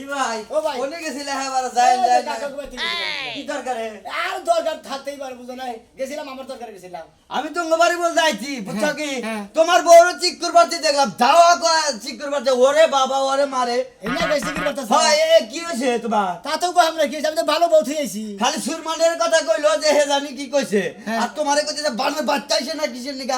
কি ভাই ও ভাই কোনে গেছিলে এবার যাই যাই কি দরকারে আর দরকার থাকতেই পারে বুঝো নাই গেছিলাম আমার দরকার গেছিলাম আমি তো বাড়ি বল যাইছি বুঝছো কি হ্যাঁ। তোমার বউর চিকুর বাড়তে দেখলাম দাওয়া চিকুর বাড়তে ওরে বাবা ওরে মারে এমনি বেশি কি করতেছ হয় এ কি হয়েছে তোমার তা তো কো আমরা কি আমি তো ভালো বউ থইছি খালি সুরমানের কথা কইলো যে হে জানি কি কইছে হ্যাঁ। আর তোমারে কইছে যে বানের বাচ্চা আইছে না কিসের নিগা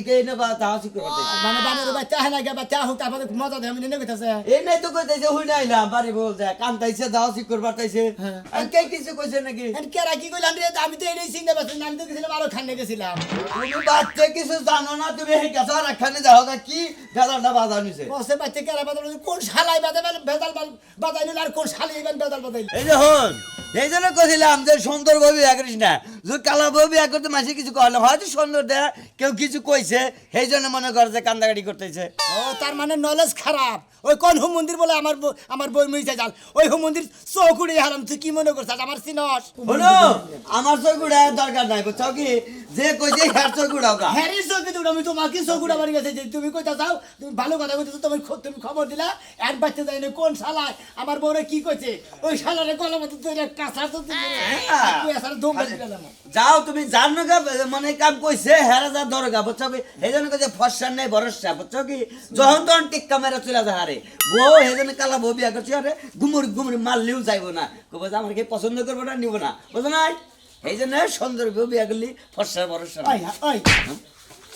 কে এনে বা দাওয়া চিকুর বাড়তে মানে বানের বাচ্চা হয় না গে বাচ্চা হোক তারপরে মজা দেয় আমি নেনে কইতাছে এই নাই তো কইতেছে হুই নাইলাম বাড়ি বল যায় কান্তাইছে দাওয়া চিকুর বাড়তাইছে হ্যাঁ। আর কে কিছু কইছে নাকি এন্ড কেরা কি কইলাম রে আমি তো এই চিন্তা করছি আমি তো গেছিলাম আরো খান্নে গেছিলাম তুমি বাচ্চা কিছু জানো না তুমি হে কাছে রাখানে যাও না কি ভেজালটা বাজানিছে বসে বাচ্চা কেরা বাজাল কোন শালাই বাজাল ভেজাল বাজাইল আর কোন শালাই ইবেন ভেজাল বাজাইল এই যে হন এই জন্য কইছিলাম যে সুন্দর বউ বিয়া করিস না যদি কালা বউ বিয়া করতে মাসে কিছু কহলে হয়তো সুন্দর দেয়া কেউ কিছু কইছে সেই জন্য মনে করে যে কান্দাকাটি করতেছে ও তার মানে নলেজ খারাপ ওই কোন হোম মন্দির বলে আমার বই মিছে যাল ওই হোম মন্দির চৌকুড়ি হারাম তুই কি মনে করছিস আমার সিনস হলো আমার চৌকুড়া দরকার নাই বুঝছো কি যে কইছে হ্যার চৌকুড়াও গা হ্যারি চৌকি দুটো আমি তোমাকে চৌকুড়া বাড়ি গেছে যে তুমি কইতা চাও তুমি ভালো কথা কইতেছো তুমি খবর দিলা এক বাচ্চা যাই না কোন শালায় আমার বউরে কি কইছে ওই শালারে গলা মতো তুই কাঁচা তো তুই আসার দম দিলাম যাও তুমি জানো গা মানে কাম কইছে হেরা যা দরগা বুঝছো কি এই জন্য কইছে ফর্সা নেই ভরসা বুঝছো কি যখন তখন টিক্কা মেরা চলে যা হারে বউ এই জন্য কালা বউ বিয়া করছে আরে গুমুরি গুমুরি মারলেও যাইবো না কবে যে আমার কি পছন্দ করবো না নিব না বুঝো না এই জন্য সুন্দর বউ বিয়া করলি ফর্সা ভরসা ওই ওই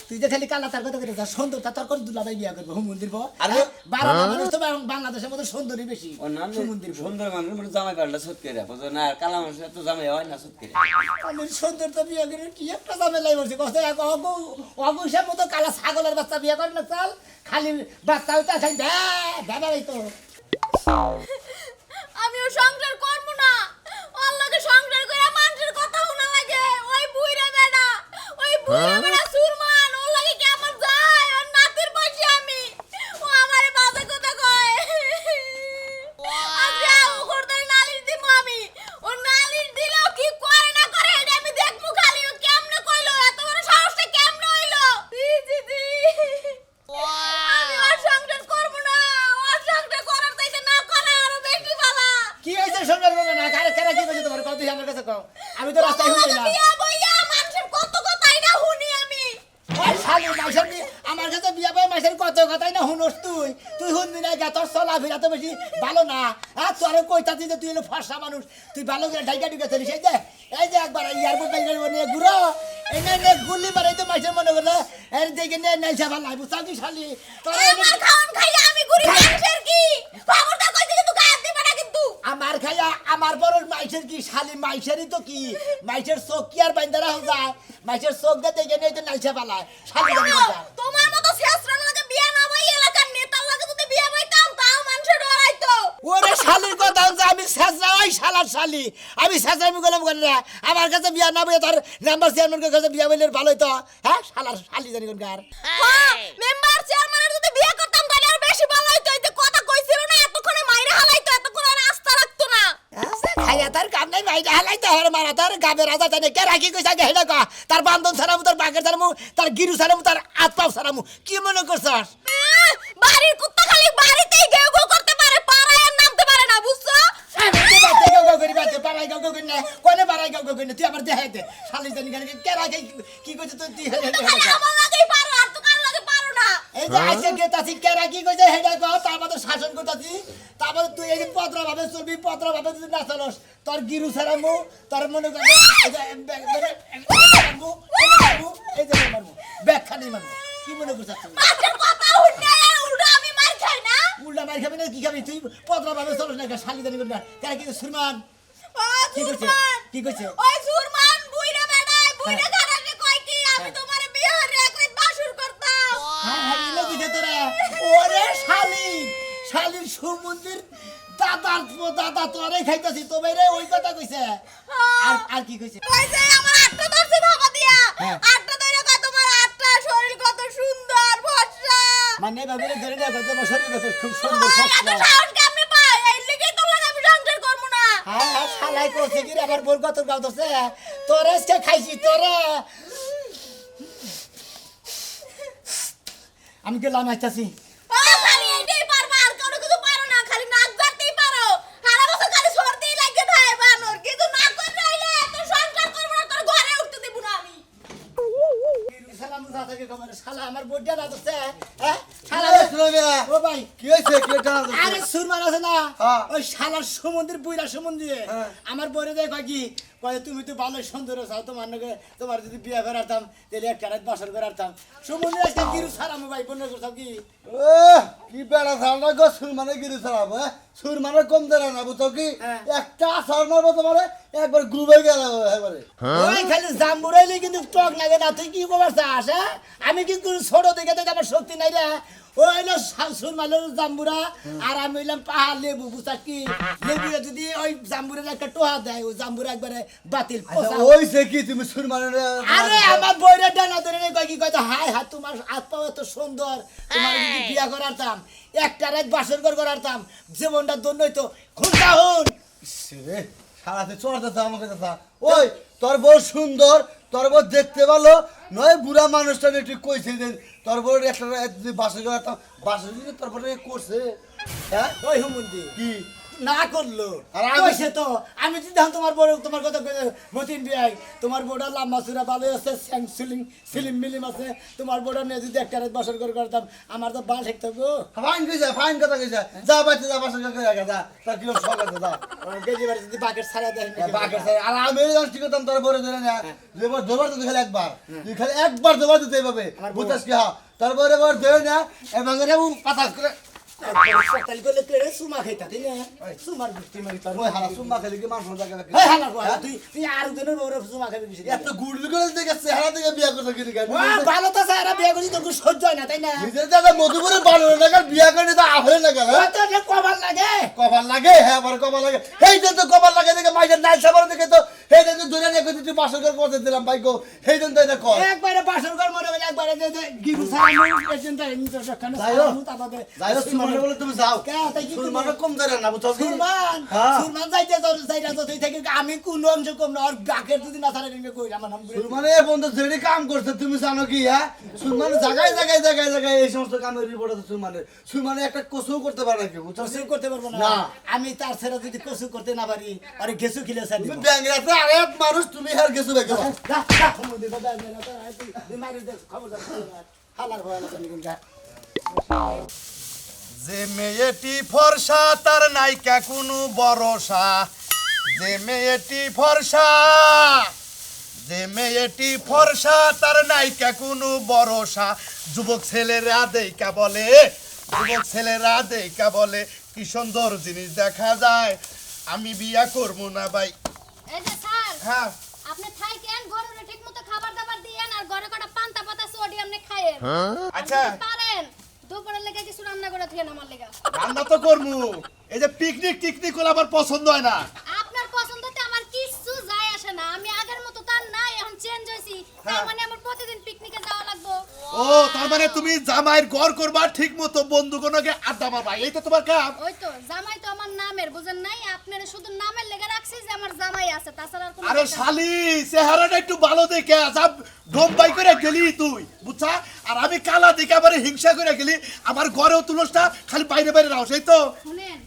তুই যে খালি কালা তার কথা কইতে যা সুন্দর তার করে দুলাভাই বিয়া করবে হোম মন্দির বল আরে বারো মানুষ তো বাংলাদেশের মধ্যে সুন্দরই বেশি অন্যান্য হোম মন্দির সুন্দর মানুষ মানে জামাই পাল্টা সত্যি রে বুঝো না আর কালা মানুষ তো জামাই হয় না সত্যি আমি সুন্দর তো বিয়া করে কি একটা ঝামেলাই বলছি কষ্ট অগুসের মতো কালা ছাগলের বাচ্চা বিয়া করে না চাল খালি বাচ্চা হইতে আসেন দাদাই তো আমিও সংসার করব না আল্লাহকে সংসার করে মানুষের কথা শোনা লাগে ওই বুইরা বেটা ওই বুইরা বেটা সুরমান ওর লাগে কেমন যায় ওর নাতির বসে আমি ও আমারে বাজে কথা কয় আজকে ও করতে নালিশ দিব আমি ও নালিশ দিলেও কি করে না করে এটা আমি দেখবো খালি ও কেমনে কইলো এত বড় সাহসটা কেমনে হইলো জি আমি আর সংসার করব না আর সংসার করার চাইতে না করা আরো বেশি ভালো কি হয়েছে সুন্দর বাবা না কারে কারে কি কইছে তোমার কত আমার কাছে কও আমি তো রাস্তায় হই না বিয়া বইয়া মানুষের কত কথাই না শুনি আমি ওই শালি মাইশের আমার কাছে বিয়া বই মাইশের কত কথাই না শুনস তুই শুনবি না গা তোর চলা ফিরা তো বেশি ভালো না আর তোর কইতাছি যে তুই হলো ফর্সা মানুষ তুই ভালো করে ঢাইকা ঢুকে চলিস এই যে একবার এয়ারপোর্ট বাইরে নিয়ে ঘুরো এই নে গুলি মারাই তো মাইশের মনে করলে এর দেখে নে নাইসা ভালো লাগবো চাকরি শালি তোর আমার খাওন খাইয়া আমি ঘুরি মানুষের কি খবরদার কইছি কিন্তু গায়ে দিবা না কিন্তু আমার খাইয়া আমার বড় মাইশের কি শালি মাইশেরই তো কি মাইশের চোখ কি আর বাইন্দারা হয়ে যায় মাইশের চোখ দিয়ে দেখে নেই তো নাইসা পালায় শালি তোমার মতো শেষরার লাগে বিয়া না ভাই এলাকার নেতার লাগে যদি বিয়া হইতাম তাও মানুষের ডরাইতো ওরে শালির কথা হচ্ছে আমি শেষরা ওই শালার শালি আমি শেষরামি গেলাম করে না আমার কাছে বিয়া না বইয়ে তার নাম্বার চেয়ারম্যানের কাছে বিয়া বইলে ভালোই তো হ্যাঁ শালার শালি জানি কোনকার হ্যাঁ মেম্বার চেয়ারম্যানের যদি বিয়া করতাম তাহলে আর বেশি ভালো হইতো এই যে কথা কইছিল না এতক্ষণে মাইরা হালাইতো এতক্ষণ আর আস্থা রাখতো না খাইয়া তার কাম নাই ভাই হালাইতে হবে মারা তার গাবে রাজা জানে কে রাখি কইছা গে হেডা কা তার বান্ধন ছাড়ামু তার বাগের ছাড়ামু তার গিরু ছাড়ামু তার আত্মাও ছাড়ামু কি মনে করছস বাড়ির কুত্তা খালি বাড়িতেই গেউ গেউ করতে পারে পাড়ায় আর নামতে পারে না বুঝছো আমি তো বাতে গাও করি বাতে পাড়াই গাও করি না কোনে পাড়াই গাও করি না তুই আবার দেখাই দে শালি জানি কে রাখি কি কইছ তুই খালি আমার লাগেই পারো আর তো কার লাগে পারো না এই যে আইছে গেতাছি কে রাখি কইছে হেডা কও তারপর শাসন করতাছি তারপর তুই এই পত্রা ভাবে চলবি পত্রা ভাবে যদি না চলস তোর গিরু ছাড়ামু তোর মনে করে এই যে মারমু এই যে মারমু ব্যাখ্যানি মারমু কি মনে করছস তুই মাছের কথা উঠে উল্টা আমি মার খাই না উল্টা মার খাবি না কি খাবি তুই পত্রা ভাবে চলস না শালি জানি না কেন কি সুরমান ও কি কইছে সুরমান কি কইছে ওই সুরমান বুইরা বেড়ায় বুইরা গারাকে কয় কি আমি তোমারে বিয়ে হরে একই বাসুর করতাম হ্যাঁ হ্যাঁ ইলো কইছে তোরা ওরে শালি শালির সুমন্দির দাদা তোরে খাইতাছি তো বাইরে ওই কথা কইছে আর কি কইছে কইছে আমার আটটা ধরছে ভাবা দিয়া হ্যাঁ। আটটা ধরে কয় তোমার আটটা শরীর কত সুন্দর ভরসা মানে বাবুরে ধরে না কত শরীর কত খুব সুন্দর এত ফসলা সাহস কেমনে পায় এই লিগেই তোর লাগে আমি সংসার করব না হ্যাঁ হ্যাঁ শালাই করছে কি রে আবার বোর কত গাও দছে তোরে আজকে খাইছি তোরে আমি গেলাম আইতাছি ও খালি এইটাই পারবা আর কোনো কিছু পারো না খালি নাক জারতেই পারো শালা আমার বড়টা না দছে হ্যাঁ শালা এই শুনো মিয়া, ও ভাই কি হয়েছে কি টানা দিচ্ছে? আরে সুরমান আছে না হ্যাঁ। ওই শালার সমুদ্রের বুইরা সমুদ্রে হ্যাঁ। আমার বরে দেয় কয় কি কয় তুমি তো ভালো সুন্দর আছো তোমার নাকি তোমার যদি বিয়ে করাতাম তাহলে একটা রাত বাসর করাতাম সমুদ্রে আজকে গিরু ছাড়াম ভাই বন্য করতাম কি কি বেড়া ছাড়া গো সুর মানে গিরি ছাড়াবো সুর মানে কম দেয় না বুঝছো কি হ্যাঁ। একটা আসার মারবো তোমার একবার গ্রুপে গেল একবারে ওই খালি জাম্বুরাইলে কিন্তু টক লাগে না তুই কি কবার চাস হ্যাঁ? আমি কি করে ছোট দেখে দেখে আমার শক্তি নাই রে ও হইলো সুরমাল জাম্বুরা আর আমি হইলাম পাহাড় লেবু বুঝা কি লেবু যদি ওই জাম্বুরের একটা টোহা দেয় ওই জাম্বুরা একবারে বাতিল পচা। ওই সে কি তুমি সুর মানে আরে আমার বইরে ডানা ধরে নেই কয় কি কয় হাই হাত তোমার হাত পাও এত সুন্দর তোমার যদি বিয়া করাতাম একটা রাত বাসর ঘর করাতাম জীবনটা দন্য হইতো খুঁজা হন রে সারাতে চড়তে আমাকে কথা ওই তোর বউ সুন্দর তোর বউ দেখতে ভালো নয় বুড়া মানুষটা একটু কইছে যে তোর বউ একটা যদি বাসে যাওয়ার বাসে যদি তারপরে করছে হ্যাঁ ওই হুমুন্দি কি না করলো আর আর আমি- কইছে তো আমি যদি দেখুন তোমার বড় তোমার কথা কই মতিন বিয়াই তোমার বড় লাম্বা সুরা ভালো আছে স্যাং সিলিম মিলিম আছে তোমার বড় নিয়ে যদি একটা রাত বছর করে করতাম আমার তো বাল ঠেকতো গো ফাইন কথা কইছে যা বাইতে যা বাসে করে রাখা যা তার কি সব আছে যা গেজি বাড়ি যদি বাকেট ছাড়া দেয় বাকের সাথে আর আমি জানছি করতাম তোর বড় ধরে না যেবার দুবার তো খালি একবার তুই খালি একবার দুবার দিতে পাবে আমার বউ। বুঝাস কি হ্যাঁ তারপরে এবার ধরে না এবং রে পাতা করে সকাল করে কেড়ে সুমা খাইতা তাই না সুমার গুষ্টি মারি তোর ওই হালা সুম্মা খেলে কি মানুষ জায়গা এই হালা গো তুই তুই আর দিনের বড় সুমা খাবি কিছু এত গুড় করে দেখে চেহারা থেকে বিয়া করতে কি কেন ভালো তো সারা বিয়ে করি তো সহ্য হয় না তাই না নিজের দাদা মধুপুরে বানানো না কারণ বিয়া করে তো আহলে না কেন ওই তো যে কবার লাগে কপাল লাগে হ্যাঁ আবার কপাল লাগে এই যে তো কপাল লাগে দেখে মাইজের নাই সাবার দেখে তো এই যে দূরে নিয়ে কইতে তুই পাঁচশো করে করতে দিলাম ভাই গো এই জন্য তো এটা কর একবারে বাসন ঘর মরে গেলে একবারে যে গিরু ছাড়া পেশেন্ট এমনি তো সকালে যাই হোক। তারপরে যাই হোক সুরমানে বলে তুমি যাও কে তাই কি সুরমানে কম ধরে না বুঝছো কি? সুরমান হ্যাঁ। সুরমান যাইতে যাইতে তো তুই থেকে আমি কোন অংশ কম না আর বাকের যদি না ছাড়া রিঙ্গে কই আমার নাম সুরমানে এ বন্ধু যেটি কাম করছে তুমি জানো কি হ্যাঁ সুরমানে জায়গায় এই সমস্ত কামের রিপোর্ট আছে সুরমানে একটা কসু করতে পারে নাকি বুঝছো কসু করতে পারবো না না। আমি তার ছেড়ে যদি কসু করতে না পারি আরে গেছু খিলে ছাড় দিব তুমি ব্যাংরাতে আরেক মানুষ তুমি আর কিছু দেখো যা যা মুদি বাবা মেরা তো তুই মারি দে খবর দা হালার ভয় লাগে নিগা যে মেয়েটি ফর্সা তার নাইকা কোনো ভরসা যে মেয়েটি ফর্সা তার নাইকা কোনো ভরসা যুবক ছেলেরা দেইকা বলে কি সুন্দর জিনিস দেখা যায় আমি বিয়া করবো না ভাই এই যে স্যার হ্যাঁ আপনি থাকেন গরুরে ঠিকমতো খাবার দাবার দিয়েন আর ঘরে কটা পান্তা পাতা সোডি আপনি খায়েন আচ্ছা আপনি পারেন দুপুরের লেগে কিছু রান্না করে থিয়েন আমার লেগে রান্না তো করবো এই যে পিকনিক হলে আমার পছন্দ হয় না আপনার পছন্দতে আমার কিছু যায় আসে না আমি আগের মতো তার নাই এখন চেঞ্জ হইছি তার হ্যাঁ। মানে আমার প্রতিদিন পিকনিকে যাওয়া লাগবে ও তার মানে তুমি জামাইয়ের ঘর করবা ঠিক মতো বন্ধুগণকে আড্ডা মারবা এই তো তোমার কাম ওই তো জামাই তো আমার নামের বুঝেন নাই আপনারা শুধু নামের লেগে রাখছি যে আমার জামাই আছে তাছাড়া আর কোনো আরে দরকার নেই। শালি চেহারাটা একটু ভালো দেখে সব ডোম্বাই করে গেলি তুই বুঝছা আর আমি কালা দেখে আবার হিংসা করে গেলি আমার ঘরেও তুলসটা খালি বাইরে রাও সেই তো শুনেন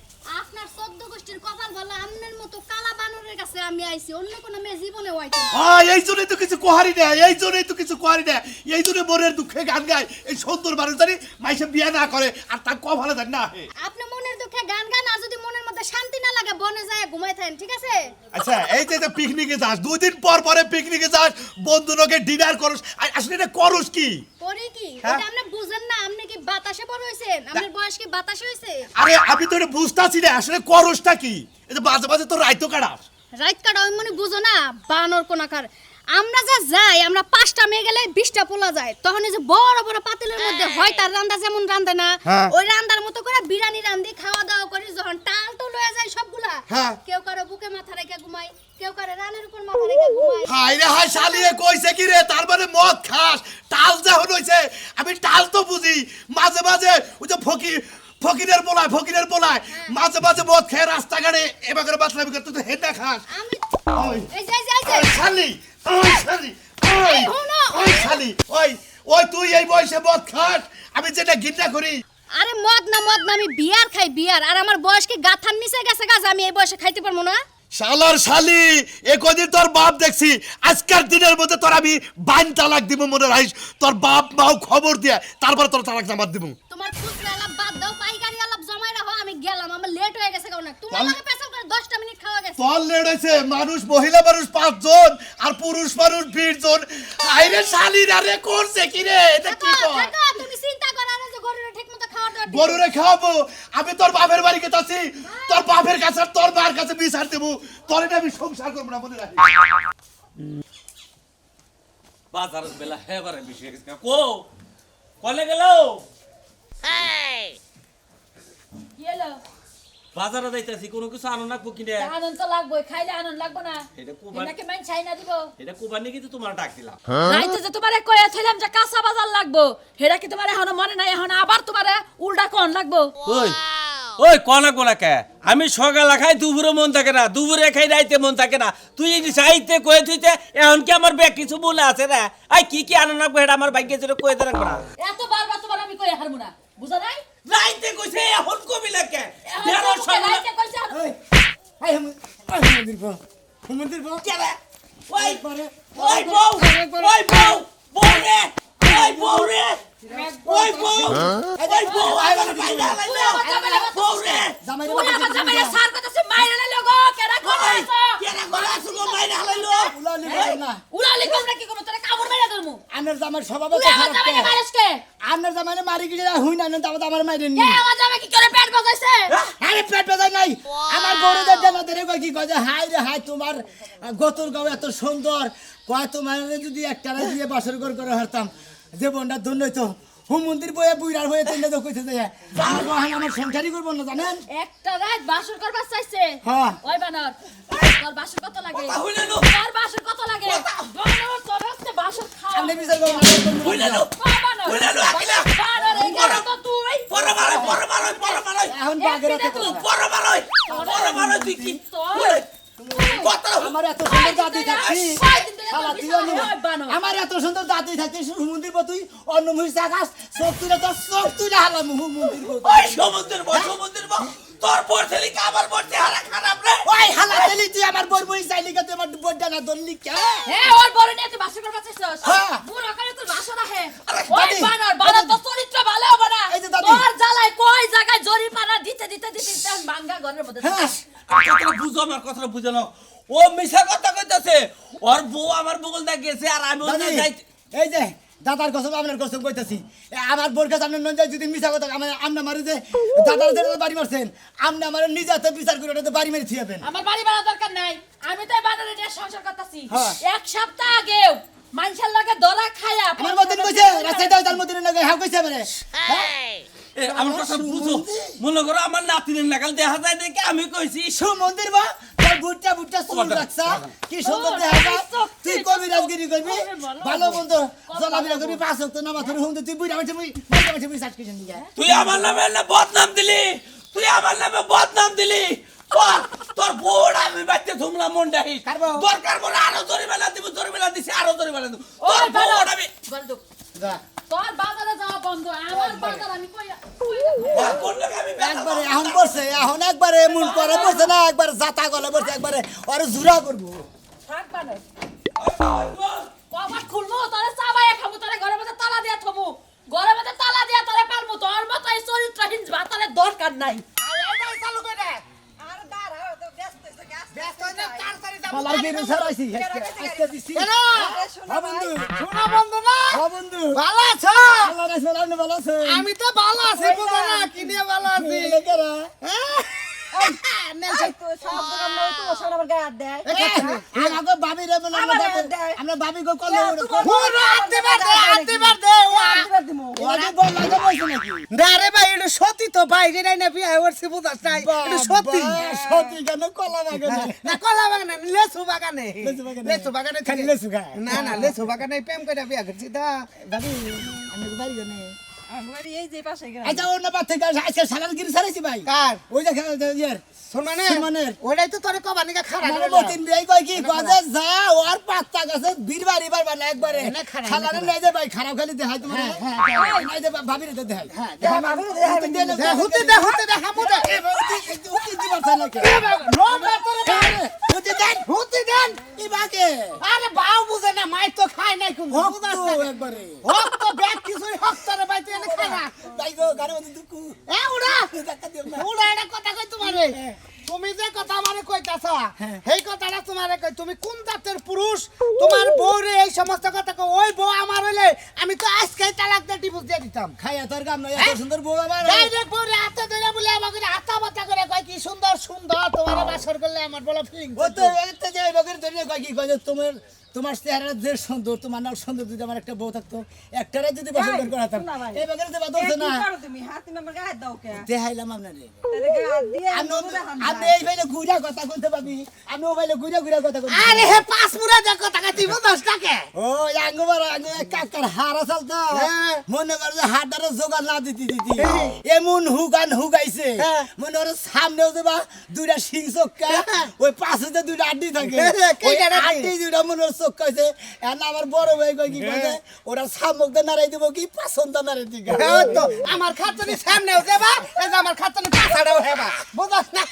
আপনার 14 গোষ্ঠীর কপাল ভালো আমনের মতো কালা বানরের কাছে আমি আইছি অন্য কোনো মেয়ে জীবনে হইতো না এই জন্যই তো কিছু কোহারি নেই এই জন্য মনের দুঃখে গান গায় এই সুন্দর মানুষ জানি মাইসে বিয়ে না করে আর তার কপালে জানি না আপনি মনের দুঃখে গান গান আর যদি মনের মধ্যে শান্তি না লাগে বনে যায় ঘুমাই থাকেন ঠিক আছে আচ্ছা এই যে পিকনিকে যাস 2 দিন পরে পিকনিকে যাস বন্ধুনকে ডিনার করস আর আসলে এটা করস কি পরে কি হ্যাঁ? এটা আপনি বুঝেন না আপনি কি বাতাসে বড় হইছেন আপনার বয়স কি বাতাসে হইছে আরে আমি তো এটা বুঝতাছি না আসলে করসটা কি এই যে মাঝে তো রাইতো কাটাস রাইত কাটা ওই মনে বুঝো না বানর কোনাকার আমরা যা যাই আমরা 5টা মেয়ে গেলে 20টা পোলা যায় তখন এই যে বড় বড় পাতিলের মধ্যে হয় তার রান্দা যেমন রান্দে না হ্যাঁ। ওই রান্দার মতো করে বিরিয়ানি রান্ধি খাওয়া দাওয়া করি যখন টাল তো লয়ে যায় সবগুলা হ্যাঁ। কেউ কারো বুকে মাথা রেখে ঘুমায় কেউ কারো রানের উপর মাথা রেখে ঘুমায় হাই রে হাই শালিয়ে কইছে কি রে তার মানে মদ খাস টাল যখন হইছে আমি টাল তো বুঝি মাঝে ওই যে ফকিরের পোলায় মাঝে মদ খেয়ে রাস্তাঘাটে এবার করে বাতলামি করে তুই তো হেডা খাস আমি ওই এই যে ওই শালি ওই এই হুনো, শালি ওই তুই এই বয়সে মদ খাস আমি যেটা ঘৃণা করি আরে মদ না আমি বিয়ার খাই বিয়ার আর আমার বয়স কি গাথার নিচে গেছে গাছ আমি এই বয়সে খাইতে পারবো না শালার শালি এ কদিন তোর বাপ দেখছি আজকের দিনের মধ্যে তোর আমি বাইন তালাক দিব মনে রাখিস তোর বাপ মাও খবর দিয়ে তারপর তোর তালাক জামাত দিব তোমার খুচরা আলাপ বাদ দাও, পাইকারি আলাপ জমাই রাখো, আমি গেলাম, আমার লেট হয়ে গেছে কারণ তোমার তাহলে- লাগে পেছাল করে 10টা মিনিট খাওয়া গেছে। তোর লেট হয়েছে মানুষ মহিলা মানুষ 5 জন আর পুরুষ মানুষ 20 জন আইরে শালিরা রে করছে কি রে এটা কি দেখো, কর দেখো, তুমি চিন্তা করো না যে গরুরে ঠিকমতো খাওয়া দাওয়া দিবে। গরুরে খাওয়াবো আমি তোর বাপের বাড়ি গেছি তোর বাপের কাছে আর তোর মার কাছে বিচার দেবো তোর এটা আমি সংসার করবো না মনে রাখিস বাজার বেলা হেবারে বিষয় গেছে কো কলে গেল কি হলো? বাজারে যাইতাছি কোনো কিছু আনো না কিনে আনন্দ তো লাগবে, খাইলে আনন্দ লাগবে না। এটা কুরবান এনাকে মাইন চাই না দিব। এটা কুরবানি কিন্তু তোমার ডাক দিলাম রাইতে যে তোমারে কইয়া থইলাম যে কাঁচা বাজার লাগবো, হেডা কি তোমার এখনো মনে নাই? এখন আবার তোমারে উল্টা কোন লাগবো? ওই ওই কনা কোনা কে আমি সকালে খাই দুপুরে মন থাকে না দুপুরে খাই রাইতে মন থাকে না তুই এই চাইতে কয়ে থইতে এখন কি আমার ব্যাগ কিছু বলে আছে না আই কি কি আনো না এটা আমার ভাগ্যে ছিল কয়ে দেন না এত বারবার তোমার আমি কইয়া হারমু না, বুঝা নাই? রাইতে কইছে এখন কবি লাগে এখন দেড় তোমাকে সকালে রাইতে কইছে আর- এই হুমন্দির বউ হুমন্দির বউ কেরে ওই একবারে ওই বউ ওই বউ বউ রে ওই বউ রে ওই বউ ওই বউ আমার বাইরে লাইলো বউ রে জামাই তুই আমার জামাইরে সার করতেছিস, মাইরে লাইলো গো, কেডা করতেছ? কেরে গলা সুগো বাইরে লাইলো উলালি না উলালি কোন নাকি কোন তোরে কামড় মেরে দেবো। আনের জামাই স্বভাব তুই আমার জামাইরে মারিস কে? আনের জামাই মারি গিয়ে হুই না তারপর আমার মাইরেন কে আমার জামাই কি করে পেট বাজাইছে? আরে পেট বেজায় নাই আমার গরুদের জানা ধরে কই কি কয় যে হাই রে হাই তোমার গতর গাও এত সুন্দর কয় তোমার যদি একটা দিয়ে বাসর ঘর করে হারতাম যে বন্ডা ধন্য হইতো হুম মন্দির বয়ে বুইরার হয়ে তিনটা তো কইতে যায় আমার বহান আমার সংসারই করবো না জানেন একটা রাত বাসর করবার চাইছে। হ্যাঁ। ওই বানর, তোর বাসর কত লাগে? কথা হইলো না। তোর বাসর কত লাগে? বানর, তোর হচ্ছে বাসর খাওয়া। আপনি বিচার করবেন না হইলো না। ও বানর, হইলো না, আকিলা। বানর, এই গেলো তো তুই। পরে মারো পরে মারো পরে মারো এখন বাগের হাতে তুই। কথা। পরে মারো পরে মারো তুই কি তোর- কত আমার এত সুন্দর দাদি থাকতি কয়দিন ধরে তোর শালা তুই পিছনে অন্য- ওই বানর। আমার এত সুন্দর দাদি থাকতি মন্দির তুই অন্য মহিষ আকাশ চোখ তুলে তোর চোখ তুলে হালাম মন্দির ওই সমুদ্রের বউ তোর পড়ছলি কি আমার পড়ছে হারা খারাপ রে ওই হালা দিলি তুই আমার বই বই চাইলি কে তুই আমার বইটা না ধরলি কে হ্যাঁ, ওর বড় নিয়ে তুই বাসর করবার চাইছিস। হ্যাঁ। বুড়ো করে তোর বাসর আহে। আরে ওই দাদি, বানর, বানর তোর চরিত্র ভালো হবে না। এই যে দাদি। তোর জ্বালায় কই জায়গায় জরিমানা দিতে দিতে দিতে দিতে আমি ভাঙ্গা ঘরের মধ্যে হ্যাঁ কথাটা বুঝো আমার কথাটা বুঝো না ও মিছা কথা কইতাছে ওর বউ আমার বগল দা গেছে আর আমি ওখানে দাদি, যাই এই যে দাদার কসম আপনার কসম কইতাছি আমার বোর কাছে আপনার নন যাই যদি মিছা কথা আমার আমনা মারি যে দাদার যে বাড়ি মারছেন আমনা আমার নিজে হাতে বিচার করে ওটা বাড়ি মেরে থিয়াবেন আমার বাড়ি ভাড়া দরকার নাই, আমি তো এই বাজারে নিয়ে সংসার করতেছি। হ্যাঁ। এক সপ্তাহ আগেও মানুষের লাগে ধরা খায়া আমার মতন কইছে রাস্তায় দাও তার মতন লাগে হ্যাঁ কইছে মানে এ, আমার কথা বুঝো মনে করো আমার নাতিনের নাগাল দেখা যায় দেখে আমি কইছি মন্দির বা তোর বুটটা বুটটা চুল রাখছা কি সুন্দর দেখা যায় তুই কবি রাজগিরি করবি ভালো মন্দ জলাবিরা করবি পাঁচ ওয়াক্ত নামাজ পড়বি হুম তুই বুড়া মাঝে মুই সার্চ করে নিয়ে তুই আমার নামে না বদনাম দিলি তুই আমার নামে বদনাম দিলি তোর বউড় আমি বাইতে থুমলা মন ডাহিস কার বউ? দরকার বলে আরো জরিমানা দিব জরিমানা দিছি আরো জরিমানা দিব ওই তোর বানর, বউড় আমি বলদুক, যা তোর বাজারে যাওয়া বন্ধ, আমার বাজার আমি কইয়া কোন লোক আমি একবারে এখন পড়ছে এখন একবারে মন করে পড়ছে না একবার জাতা গলে পড়ছে একবারে আরে জুরা করবো থাক বানর। কবাট খুলমু, তোরে চাবাইয়া খামু, তোরে ঘরের মধ্যে তালা দিয়া থমু, ঘরের মধ্যে তালা দিয়া তোরে পালমু, তোর মতো এই চরিত্রহীন ভাতারের দরকার নাই। পালার গিয়ে ছাড়াইছি আজকে দিছি হ্যাঁ বন্ধু শোনা বন্ধু না হ্যাঁ বন্ধু ভালো আছো ভালো আছো আপনি ভালো আছেন আমি তো ভালো আছি বুঝো না কি নিয়ে ভালো আছি লেকেরা আমাকে ভাবি রে বলে আমরা ভাবি গো কল ওরা বল লাগে বলছে নাকি না রে ভাই এটা সত্যি তো ভাই রে নাই না বিয়া হচ্ছে বুঝাস নাই এটা সত্যি সত্যি কেন কলা বাগানে না কলা বাগানে লেসু বাগানে লেচু বাগানে। লেসু বাগানে খালি থেকে- লেচু খায়। না না লেসু বাগানে প্রেম করে বিয়া করছি দা ভাবি আমি তো বাড়ি জানি এই যে পাশে আচ্ছা অন্য বাদ থেকে আজকে সালাদ গিরি ছাড়াইছি ভাই কার ওই যে ইয়ার শোনানে সুমনের। ওইটাই তো তোরে কবা নিকা খারাপ মানে মতিন বিয়াই কয় কি গজে যা ওর পাত্তা গাছে বীরবার এবার বানা একবারে এনে খারাপ, খালারে নাই দে ভাই খারাপ খালি দেখাই তোমার নাই দে ভাবি রে দেখাই হুতে দে হামু দে নো মাতরে কাকে আরে বাউ বুঝে না মাই তো খায় নাই কোন হক বুঝাস তো না একবারে হক তো ব্যাগ কিছুই হক তোরে বাইতে এনে খায় না তাই গো গাড়ি মধ্যে দুকু এ উড়া দেখা দিও না উড়া এটা কথা কই তোমারে তুমি যে কথা আমারে কইতাছ সেই কথাটা তোমারে কই তুমি কোন জাতের পুরুষ তোমার বউরে এই সমস্ত কথা কই ওই বউ আমার হইলে আমি তো আজকেই তালাক দিয়ে ডিভোর্স দিয়ে দিতাম খাইয়া তোর কাম নাই এত সুন্দর বউ আবার ডাইরেক্ট বউরে হাতে ধরে বলে আমাকে হাতা বাতা করে কয় কি সুন্দর সুন্দর তোমারে বাসর করলে আমার বড় ফিলিং ও তো এতে যে বগের ধরে কয় কি কয় যে তোমার চেহারা যে সুন্দর তোমার নাম সুন্দর যদি আমার একটা বউ থাকতো একটারে যদি বসে বের করাতাম এই বগের দেবা দোছে না তুমি হাতে নাম্বার গায়ে দাও কে দেখাইলাম আপনারে তাহলে গায়ে দিয়ে আমি এই ভাইলে ঘুরা কথা কইতে পাবি আমি ও ভাইলে ঘুরা কথা কইতে আরে হে পাঁচ মুরা যে কথা কই তুই বুঝছ টাকে ও আঙ্গবার আঙ্গ কাকার হারা চলতো মনে কর যে হাড়টারে জোগাড় না দিতি এমন হুগাইছে মনে কর সামনেও দেবা দুইটা সিং চক্কা ওই পাশে দুইটা আড্ডি থাকে ওই আড্ডি দুইটা মনে কর চক্কা হইছে এখন আমার বড় ভাই কই কি কইছে ওরা সামক দে নাড়াই দেব কি পাছন্দ নাড়াই দিকে তো আমার খাতনি সামনেও দেবা এই যে আমার খাতনি পাছাড়াও হেবা বুঝছ না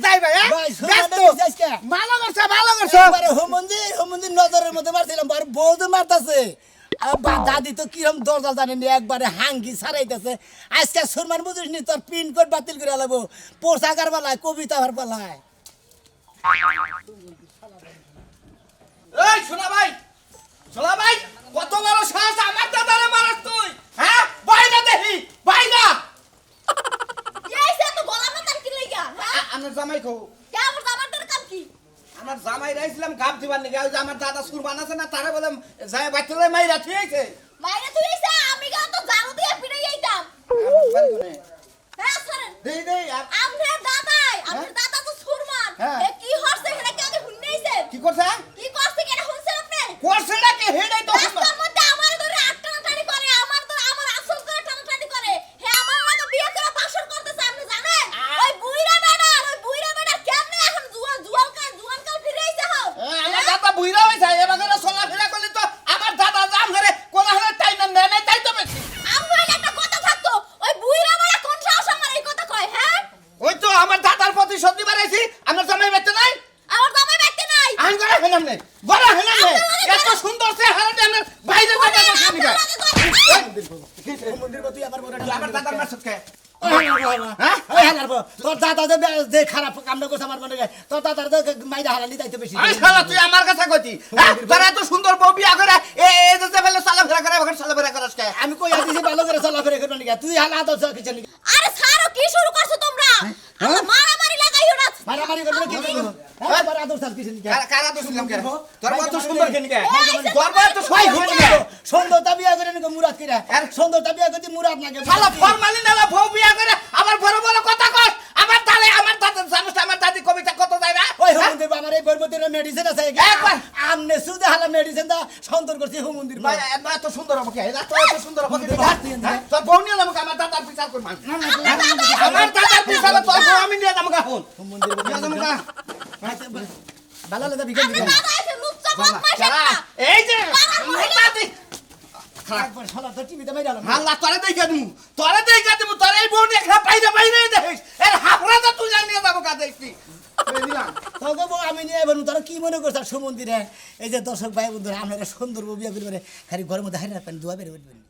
যাই ভাই ভাই ব্যস্ত যাইছে ভালো করছ ভালো করছ একবারে হোমন্দির নজরের মধ্যে মারছিলাম আর বউ তো মারতাছে আর দাদি তো কিরম দরজা জানেন একবারে হাঙ্গি ছাড়াইতেছে আজকে সুরমান বুঝিস নি তোর পিন কোড বাতিল করে লাগবো পোশাকার বেলায় কবিতার বেলায় এই শোনা ভাই কত বড় সাহস আমার দাদারে মারাস তুই হ্যাঁ বাইরে দেখি বাইরে এই সে তো গলা মাতার কি লইগা হ্যাঁ আমার জামাই কও কে আমার জামাটার কাম কি আমার জামাই রাইছিলাম গাব দিবার নাকি ওই যে আমার দাদা সুরবান আছে না তারে বলে যায় বাচ্চালে মাইরা ঠিক আছে মাইরে তুই এসে আমি গা তো জারু দিয়ে পিড়ে যাইতাম হ্যাঁ সরেন দেই আমরে দাদা তো সুরমান হ্যাঁ। এ কি হচ্ছে এটা কি আগে শুননেইছে কি করছে কি করছে কেন শুনছেন আপনি করছে নাকি হেডাই তো রাস্তার মধ্যে আমার ধরে টানাটানি করে আমার আসল করে টানাটানি করে হে আমার লাগে বিয়ে করে বাসর করতেছে আপনি জানেন ওই বুইরা বেটা কেমনে এখন জুয়ান কাল ফিরে আইছে হও আমার দাদা বুইরা হইছে এবারে চলাফেরা করলে তো আমার দাদা জাম ধরে কোলা হলে টাই না নেয় তাই তো বেশি আমার একটা কথা থাকতো ওই বুইরা বেটা কোন সাহস আমার এই কথা কয় হ্যাঁ ওই তো আমার দাদার প্রতি সত্যি বাড়াইছি আমার জামাই বেতে নাই আমার জামাই ব্যক্তি নাই আইন করে হেলাম নে বড় হেলাম নে এত সুন্দর সে হারাতে আমার বাইরে কথা বলছি নিকা মন্দির তুই আমার বড় আমার দাদার মাসুদ কে তোর দাদা যে খারাপ কামটা করছে আমার মনে হয় তোর দাদার মাইরা হারালি দাইতে বেশি আই শালা তুই আমার কথা কইতি তোরা এত সুন্দর বউ বিয়া করে এই যে ফেলে চলাফেরা করে এখন চলাফেরা করস কে আমি কই আদিছি ভালো করে চলাফেরা করবো নাকি তুই হালা তো কিছু নাকি আরে ছাড়ো কি শুরু করছো তোমরা আমার মারামারি লাগাইও না মারামারি করবো কি করবো আমার আদর সাল কিছু নাকি কারা তো শুনলাম কে তোর কত সুন্দর কেন কে তোর বউ তো সই হই না সুন্দরতা বিয়া করে নাকি মুরাদ কিরা সুন্দরতা বিয়া করতে মুরাদ নাকি শালা ফরমালি না বউ বিয়া করে আমার বড় বড় কথা কস আমার দাদা জানিস আমার দাদি কবিতা কত যায় না ওই হুমন্দির আমার এই গর্ভবতীর মেডিসিন আছে একবার। আমনে সুদে হালা মেডিসিন দা সন্তর করছি হুমন্দির ভাই এত সুন্দর আমাকে এত সুন্দর আমাকে তোর বউ নিয়ে আমাকে আমার দাদার বিচার করব আমার দাদার বিচার তোর বউ আমি নিয়ে যাবো এখন নিয়ে যাবো গা ভালো লাগে বিকেল আমার দাদা এসে লুচ্চা বদমাশ একটা এই যে দাদি একবার শালা তো টিভিতে মাইরা আলাম আল্লাহ তোরে দেখে দিমু তোরে এই বউ নিয়ে খা বাইরে দেখিস এর হাফরাটা তুই নিয়ে যাবো গা দেখছি দিলাম তোকে বউ আমি নিয়ে এবার তারা কি মনে করছে সুমন্দিরে এই যে দর্শক ভাই বন্ধুরা আমরা সুন্দর বউ বিয়া করে খালি ঘরের মধ্যে হারিয়ে রাখবেন দোয়া বের করবেন